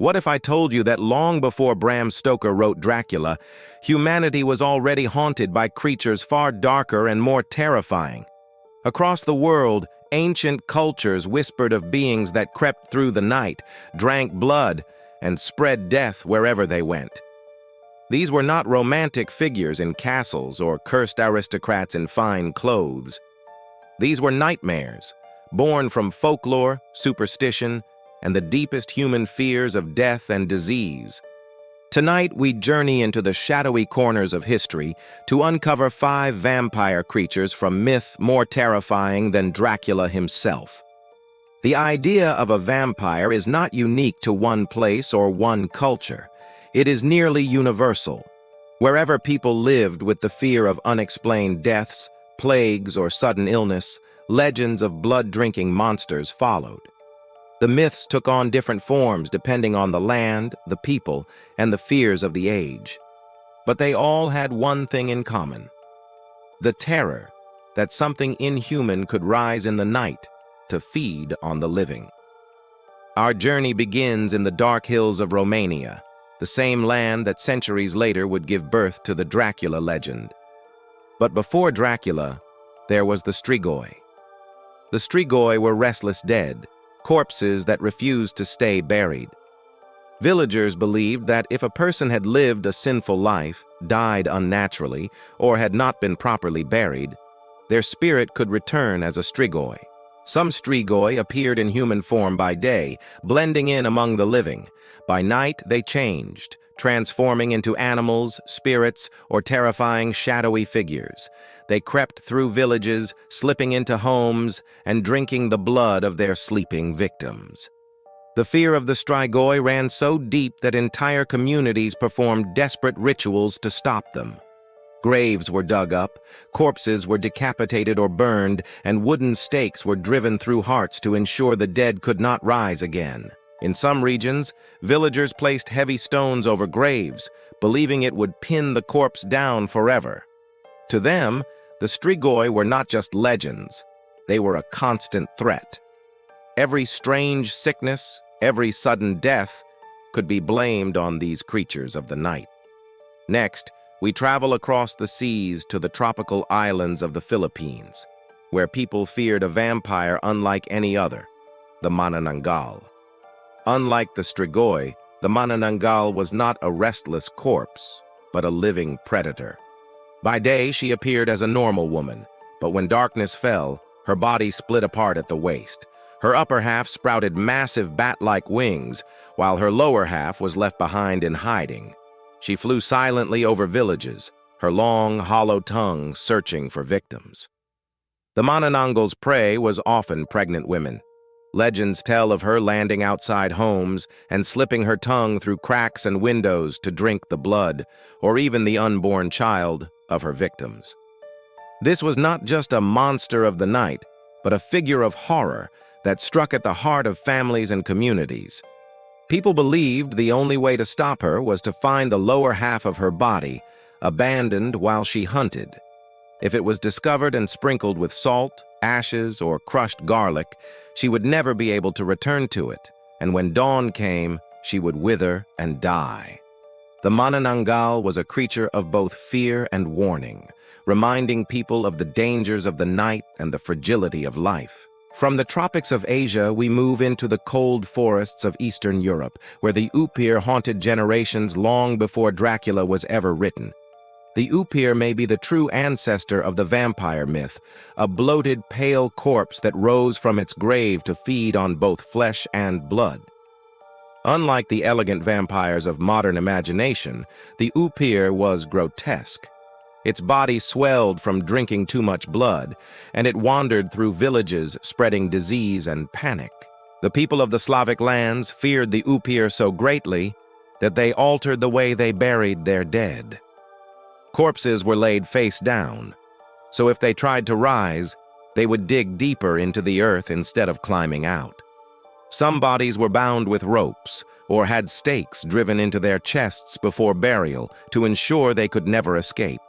What if I told you that long before Bram Stoker wrote Dracula, humanity was already haunted by creatures far darker and more terrifying? Across the world, ancient cultures whispered of beings that crept through the night, drank blood, and spread death wherever they went. These were not romantic figures in castles or cursed aristocrats in fine clothes. These were nightmares, born from folklore, superstition, and the deepest human fears of death and disease. Tonight, we journey into the shadowy corners of history to uncover 5 vampire creatures from myth more terrifying than Dracula himself. The idea of a vampire is not unique to one place or one culture. It is nearly universal. Wherever people lived with the fear of unexplained deaths, plagues, or sudden illness, legends of blood-drinking monsters followed. The myths took on different forms depending on the land, the people, and the fears of the age. But they all had one thing in common: the terror that something inhuman could rise in the night to feed on the living. Our journey begins in the dark hills of Romania, the same land that centuries later would give birth to the Dracula legend. But before Dracula, there was the Strigoi. The Strigoi were restless dead, corpses that refused to stay buried. Villagers believed that if a person had lived a sinful life, died unnaturally, or had not been properly buried, their spirit could return as a Strigoi. Some Strigoi appeared in human form by day, blending in among the living. By night, they changed, transforming into animals, spirits, or terrifying shadowy figures. They crept through villages, slipping into homes, and drinking the blood of their sleeping victims. The fear of the Strigoi ran so deep that entire communities performed desperate rituals to stop them. Graves were dug up, corpses were decapitated or burned, and wooden stakes were driven through hearts to ensure the dead could not rise again. In some regions, villagers placed heavy stones over graves, believing it would pin the corpse down forever. To them, the Strigoi were not just legends, they were a constant threat. Every strange sickness, every sudden death, could be blamed on these creatures of the night. Next, we travel across the seas to the tropical islands of the Philippines, where people feared a vampire unlike any other, the manananggal. Unlike the Strigoi, the manananggal was not a restless corpse, but a living predator. By day, she appeared as a normal woman, but when darkness fell, her body split apart at the waist. Her upper half sprouted massive bat-like wings, while her lower half was left behind in hiding. She flew silently over villages, her long, hollow tongue searching for victims. The manananggal's prey was often pregnant women. Legends tell of her landing outside homes and slipping her tongue through cracks and windows to drink the blood, or even the unborn child, of her victims. This was not just a monster of the night, but a figure of horror that struck at the heart of families and communities. People believed the only way to stop her was to find the lower half of her body, abandoned while she hunted. If it was discovered and sprinkled with salt, ashes, or crushed garlic, she would never be able to return to it, and when dawn came, she would wither and die. The manananggal was a creature of both fear and warning, reminding people of the dangers of the night and the fragility of life. From the tropics of Asia, we move into the cold forests of Eastern Europe, where the Upir haunted generations long before Dracula was ever written. The Upir may be the true ancestor of the vampire myth, a bloated, pale corpse that rose from its grave to feed on both flesh and blood. Unlike the elegant vampires of modern imagination, the Upir was grotesque. Its body swelled from drinking too much blood, and it wandered through villages spreading disease and panic. The people of the Slavic lands feared the Upir so greatly that they altered the way they buried their dead. Corpses were laid face down, so if they tried to rise, they would dig deeper into the earth instead of climbing out. Some bodies were bound with ropes or had stakes driven into their chests before burial to ensure they could never escape.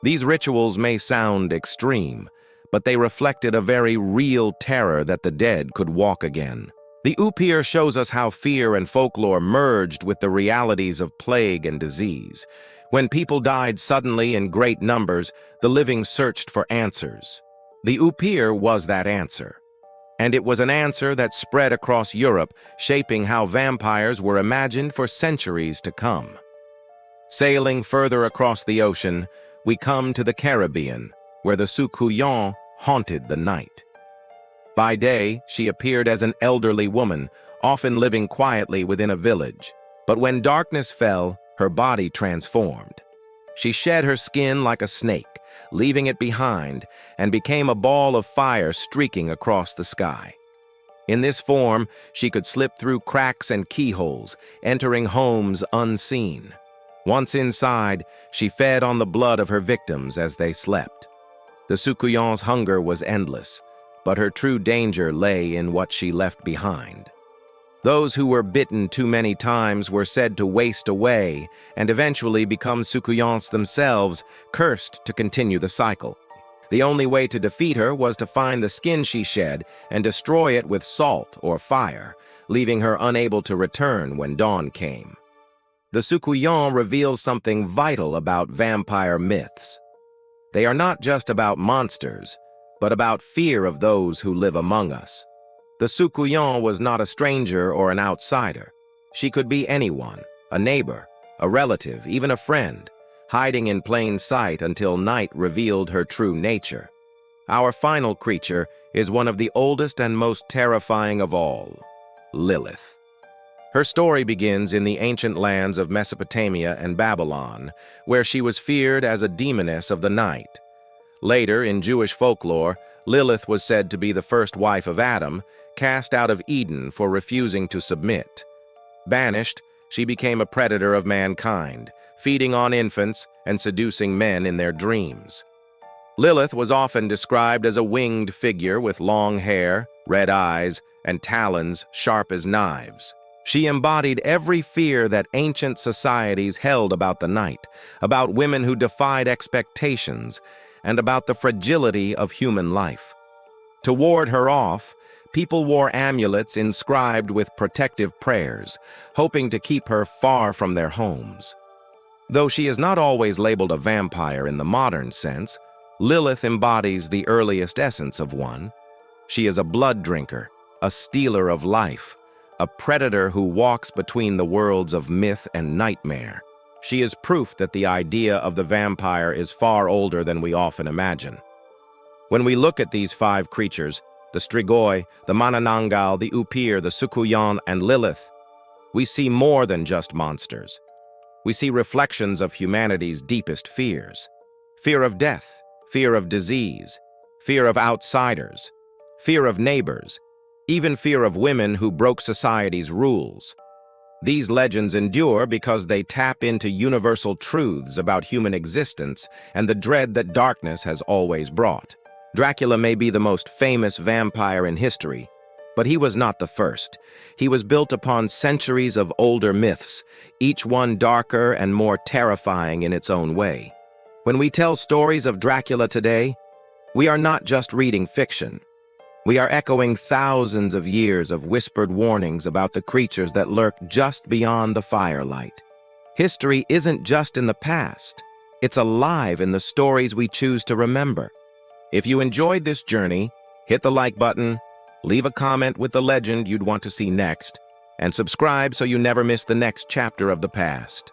These rituals may sound extreme, but they reflected a very real terror that the dead could walk again. The Upir shows us how fear and folklore merged with the realities of plague and disease. When people died suddenly in great numbers, the living searched for answers. The Upir was that answer. And it was an answer that spread across Europe, shaping how vampires were imagined for centuries to come. Sailing further across the ocean, we come to the Caribbean, where the Sukuyon haunted the night. By day, she appeared as an elderly woman, often living quietly within a village. But when darkness fell, her body transformed. She shed her skin like a snake, leaving it behind, and became a ball of fire streaking across the sky. In this form, she could slip through cracks and keyholes, entering homes unseen. Once inside, she fed on the blood of her victims as they slept. The Sukuyon's hunger was endless, but her true danger lay in what she left behind. Those who were bitten too many times were said to waste away and eventually become Sukuyons themselves, cursed to continue the cycle. The only way to defeat her was to find the skin she shed and destroy it with salt or fire, leaving her unable to return when dawn came. The Sukuyon reveals something vital about vampire myths. They are not just about monsters, but about fear of those who live among us. The Sukuyon was not a stranger or an outsider. She could be anyone, a neighbor, a relative, even a friend, hiding in plain sight until night revealed her true nature. Our final creature is one of the oldest and most terrifying of all, Lilith. Her story begins in the ancient lands of Mesopotamia and Babylon, where she was feared as a demoness of the night. Later, in Jewish folklore, Lilith was said to be the first wife of Adam, cast out of Eden for refusing to submit. Banished, she became a predator of mankind, feeding on infants and seducing men in their dreams. Lilith was often described as a winged figure with long hair, red eyes, and talons sharp as knives. She embodied every fear that ancient societies held about the night, about women who defied expectations, and about the fragility of human life. To ward her off, people wore amulets inscribed with protective prayers, hoping to keep her far from their homes. Though she is not always labeled a vampire in the modern sense, Lilith embodies the earliest essence of one. She is a blood drinker, a stealer of life, a predator who walks between the worlds of myth and nightmare. She is proof that the idea of the vampire is far older than we often imagine. When we look at these five creatures, the Strigoi, the Manananggal, the Upir, the Sukuyon, and Lilith, we see more than just monsters. We see reflections of humanity's deepest fears. Fear of death, fear of disease, fear of outsiders, fear of neighbors, even fear of women who broke society's rules. These legends endure because they tap into universal truths about human existence and the dread that darkness has always brought. Dracula may be the most famous vampire in history, but he was not the first. He was built upon centuries of older myths, each one darker and more terrifying in its own way. When we tell stories of Dracula today, we are not just reading fiction. We are echoing thousands of years of whispered warnings about the creatures that lurk just beyond the firelight. History isn't just in the past. It's alive in the stories we choose to remember. If you enjoyed this journey, hit the like button, leave a comment with the legend you'd want to see next, and subscribe so you never miss the next chapter of the past.